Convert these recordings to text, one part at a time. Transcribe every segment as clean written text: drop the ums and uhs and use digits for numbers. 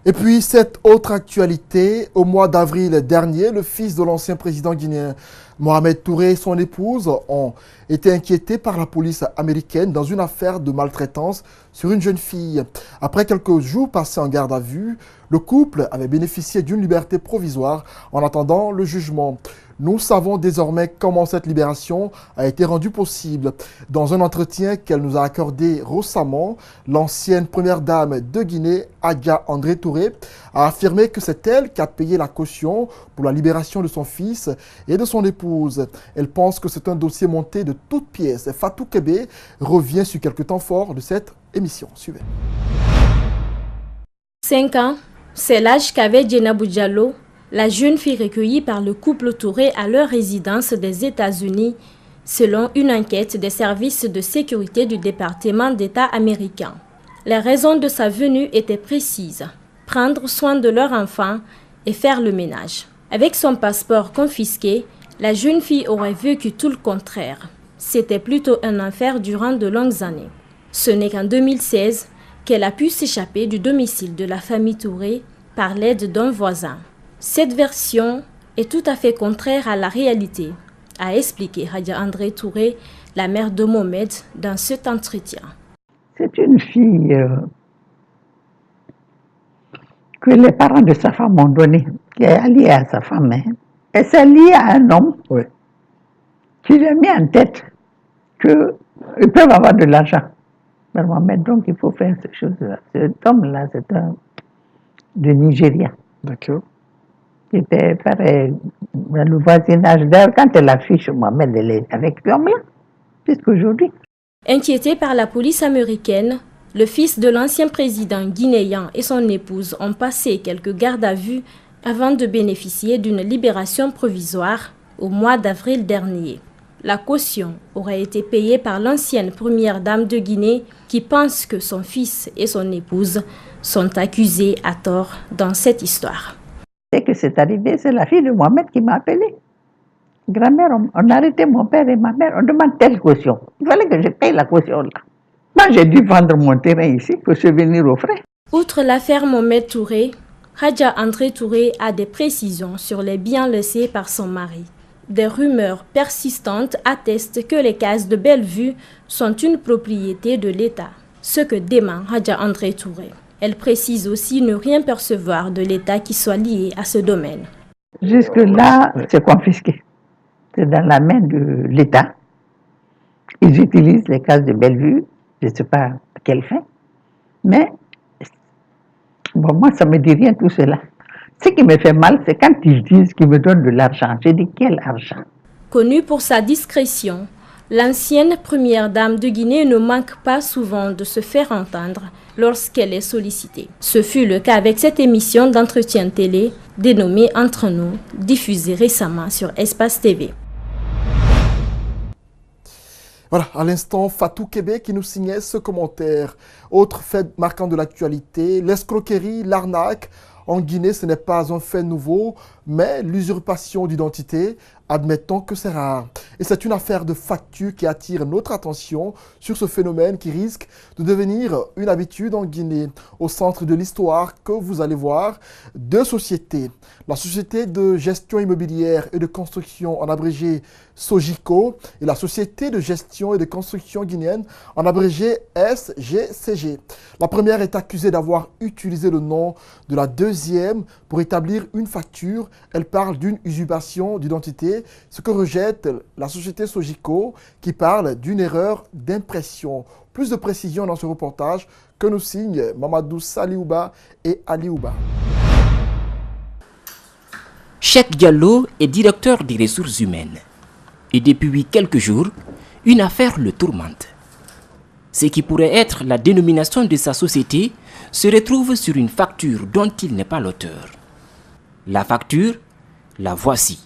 Et puis, cette autre actualité, au mois d'avril dernier, le fils de l'ancien président guinéen Mohamed Touré et son épouse ont été inquiétés par la police américaine dans une affaire de maltraitance sur une jeune fille. Après quelques jours passés en garde à vue, le couple avait bénéficié d'une liberté provisoire en attendant le jugement. Nous savons désormais comment cette libération a été rendue possible. Dans un entretien qu'elle nous a accordé récemment, l'ancienne première dame de Guinée, Adja André Touré, a affirmé que c'est elle qui a payé la caution pour la libération de son fils et de son épouse. Elle pense que c'est un dossier monté de toutes pièces. Fatou Kébé revient sur quelques temps forts de cette émission. Suivez. 5 ans, c'est l'âge qu'avait Djenabou Diallo, la jeune fille recueillie par le couple Touré à leur résidence des États-Unis, selon une enquête des services de sécurité du département d'État américain. Les raisons de sa venue étaient précises: prendre soin de leur enfant et faire le ménage. Avec son passeport confisqué, la jeune fille aurait vécu tout le contraire. C'était plutôt un enfer durant de longues années. Ce n'est qu'en 2016 qu'elle a pu s'échapper du domicile de la famille Touré par l'aide d'un voisin. Cette version est tout à fait contraire à la réalité, a expliqué Adja André Touré, la mère de Mohamed, dans cet entretien. C'est une fille que les parents de sa femme ont donnée, qui est alliée à sa femme. Elle s'est liée à un homme qui lui a mis en tête qu'ils peuvent avoir de l'argent. Mais Mohamed, donc il faut faire ces choses-là. Cet homme-là, c'est un de Nigeria. D'accord. Qui était pareil, dans le voisinage d'elle. Quand elle affiche Mohamed, elle est avec l'homme-là, jusqu'aujourd'hui. Inquiété par la police américaine, le fils de l'ancien président guinéen et son épouse ont passé quelques gardes à vue avant de bénéficier d'une libération provisoire au mois d'avril dernier. La caution aurait été payée par l'ancienne première dame de Guinée qui pense que son fils et son épouse sont accusés à tort dans cette histoire. Dès que c'est arrivé, c'est la fille de Mohamed qui m'a appelé. Grand-mère, on a arrêté mon père et ma mère, on demande telle caution. Il fallait que je paye la caution là. Moi, j'ai dû vendre mon terrain ici pour subvenir aux frais. Outre l'affaire Mohamed Touré, Adja André Touré a des précisions sur les biens laissés par son mari. Des rumeurs persistantes attestent que les cases de Bellevue sont une propriété de l'État, ce que dément Adja André Touré. Elle précise aussi ne rien percevoir de l'État qui soit lié à ce domaine. Jusque-là, c'est confisqué. C'est dans la main de l'État. Ils utilisent les cases de Bellevue, je ne sais pas à quelle fin, mais bon, moi, ça ne me dit rien tout cela. Ce qui me fait mal, c'est quand ils disent qu'ils me donnent de l'argent. Je dis quel argent? Connue pour sa discrétion, l'ancienne première dame de Guinée ne manque pas souvent de se faire entendre lorsqu'elle est sollicitée. Ce fut le cas avec cette émission d'entretien télé dénommée Entre nous, diffusée récemment sur Espace TV. Voilà, à l'instant, Fatou Kébé qui nous signait ce commentaire. Autre fait marquant de l'actualité, l'escroquerie, l'arnaque. En Guinée, ce n'est pas un fait nouveau, mais l'usurpation d'identité, admettons que c'est rare. Et c'est une affaire de facture qui attire notre attention sur ce phénomène qui risque de devenir une habitude en Guinée. Au centre de l'histoire que vous allez voir, deux sociétés. La société de gestion immobilière et de construction, en abrégé Sogico, et la société de gestion et de construction guinéenne, en abrégé SGCG. La première est accusée d'avoir utilisé le nom de la deuxième pour établir une facture. Elle parle d'une usurpation d'identité, ce que rejette la société Sogico qui parle d'une erreur d'impression. Plus de précisions dans ce reportage que nous signent Mamadou Saliouba et Aliouba. Cheikh Diallo est directeur des ressources humaines. Et depuis quelques jours, une affaire le tourmente. Ce qui pourrait être la dénomination de sa société se retrouve sur une facture dont il n'est pas l'auteur. La facture, la voici.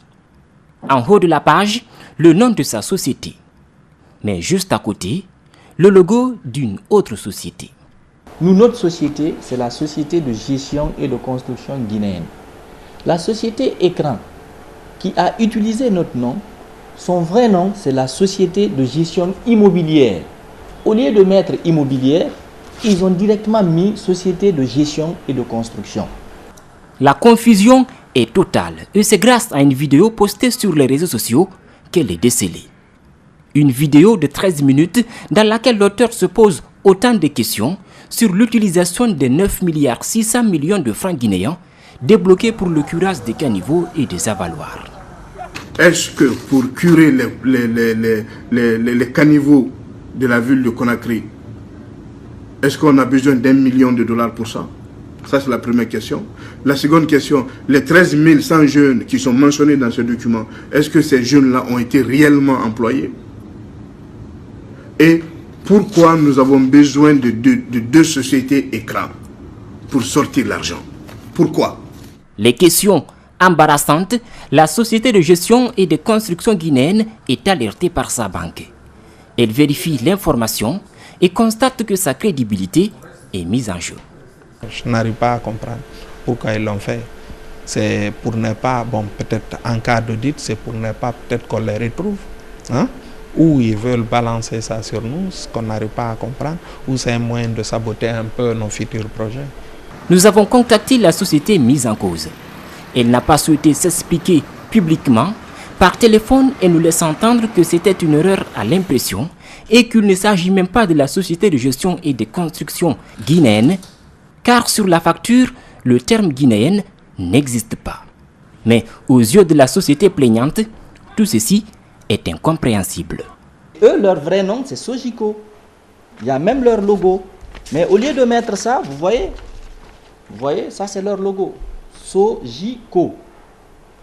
En haut de la page, le nom de sa société. Mais juste à côté, le logo d'une autre société. Nous, notre société, c'est la société de gestion et de construction guinéenne. La société Écran, qui a utilisé notre nom, son vrai nom, c'est la société de gestion immobilière. Au lieu de mettre immobilière, ils ont directement mis société de gestion et de construction. La confusion est totale et c'est grâce à une vidéo postée sur les réseaux sociaux qu'elle est décelée. Une vidéo de 13 minutes dans laquelle l'auteur se pose autant de questions sur l'utilisation des 9,6 milliards de francs guinéens débloqués pour le curage des caniveaux et des avaloirs. Est-ce que pour curer les caniveaux de la ville de Conakry, est-ce qu'on a besoin d'1 million de dollars pour ça? Ça, c'est la première question. La seconde question, les 13 100 jeunes qui sont mentionnés dans ce document, est-ce que ces jeunes-là ont été réellement employés? Et pourquoi nous avons besoin de deux sociétés écrans pour sortir l'argent? Pourquoi? Les questions embarrassantes, la société de gestion et de construction guinéenne est alertée par sa banque. Elle vérifie l'information et constate que sa crédibilité est mise en jeu. Je n'arrive pas à comprendre pourquoi ils l'ont fait. C'est pour ne pas, bon, peut-être en cas d'audit, c'est pour ne pas peut-être qu'on les retrouve. Hein? Ou ils veulent balancer ça sur nous, ce qu'on n'arrive pas à comprendre, ou c'est un moyen de saboter un peu nos futurs projets. Nous avons contacté la société mise en cause. Elle n'a pas souhaité s'expliquer publiquement. Par téléphone, elle nous laisse entendre que c'était une erreur à l'impression et qu'il ne s'agit même pas de la société de gestion et de construction guinéenne, car sur la facture, le terme guinéenne n'existe pas. Mais aux yeux de la société plaignante, tout ceci est incompréhensible. Eux, leur vrai nom, c'est Sogico. Il y a même leur logo. Mais au lieu de mettre ça, vous voyez, ça c'est leur logo. Sogico.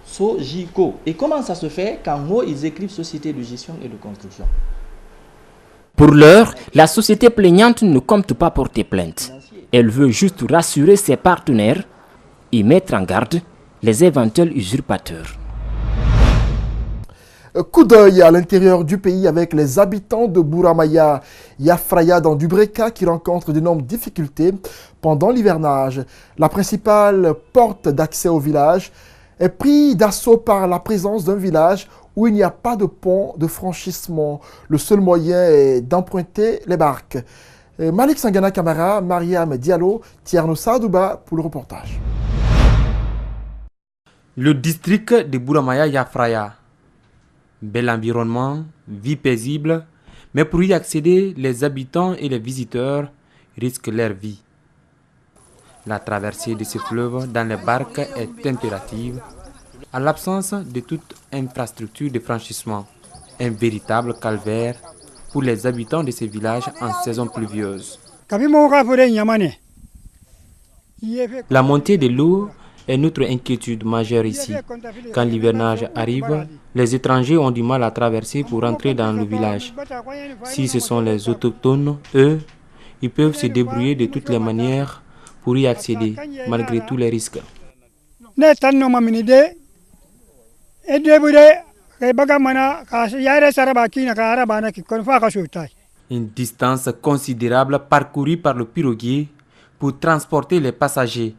Sogico. Et comment ça se fait qu'en haut, ils écrivent Société de gestion et de construction? Pour l'heure, la société plaignante ne compte pas porter plainte. Elle veut juste rassurer ses partenaires et mettre en garde les éventuels usurpateurs. Coup d'œil à l'intérieur du pays avec les habitants de Bouramaya Yafraya dans Dubreka qui rencontrent d'énormes difficultés pendant l'hivernage. La principale porte d'accès au village est prise d'assaut par la présence d'un village où il n'y a pas de pont de franchissement. Le seul moyen est d'emprunter les barques. Malik Sangana Kamara, Mariam Diallo, Tierno Sadouba pour le reportage. Le district de Bouramaya Yafraya. Bel environnement, vie paisible, mais pour y accéder, les habitants et les visiteurs risquent leur vie. La traversée de ce fleuve dans les barques est impérative, en l'absence de toute infrastructure de franchissement. Un véritable calvaire pour les habitants de ces villages en saison pluvieuse. La montée de l'eau est notre inquiétude majeure ici. Quand l'hivernage arrive, les étrangers ont du mal à traverser pour entrer dans le village. Si ce sont les autochtones, eux, ils peuvent se débrouiller de toutes les manières pour y accéder, malgré tous les risques. Une distance considérable parcourue par le piroguier pour transporter les passagers.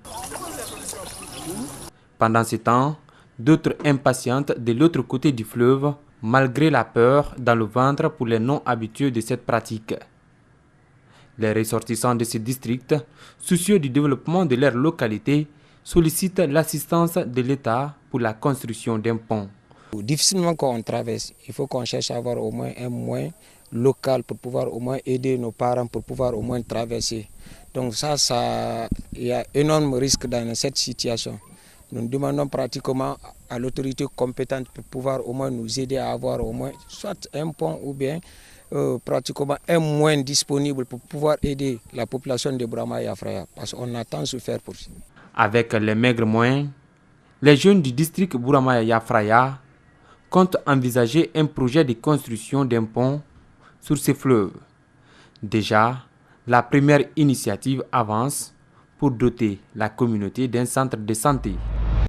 Pendant ce temps, d'autres impatientent de l'autre côté du fleuve, malgré la peur dans le ventre pour les non-habitués de cette pratique. Les ressortissants de ce district, soucieux du développement de leur localité, sollicitent l'assistance de l'État pour la construction d'un pont. Difficilement quand on traverse, il faut qu'on cherche à avoir au moins un moyen local pour pouvoir au moins aider nos parents pour pouvoir au moins traverser. Donc il y a énorme risque dans cette situation. Nous demandons pratiquement à l'autorité compétente pour pouvoir au moins nous aider à avoir au moins soit un pont ou bien pratiquement un moyen disponible pour pouvoir aider la population de Bouramaya Yafraya parce qu'on a tant souffert pour ça. Avec les maigres moyens, les jeunes du district Bouramaya Yafraya comptent envisager un projet de construction d'un pont sur ces fleuves. Déjà, la première initiative avance pour doter la communauté d'un centre de santé.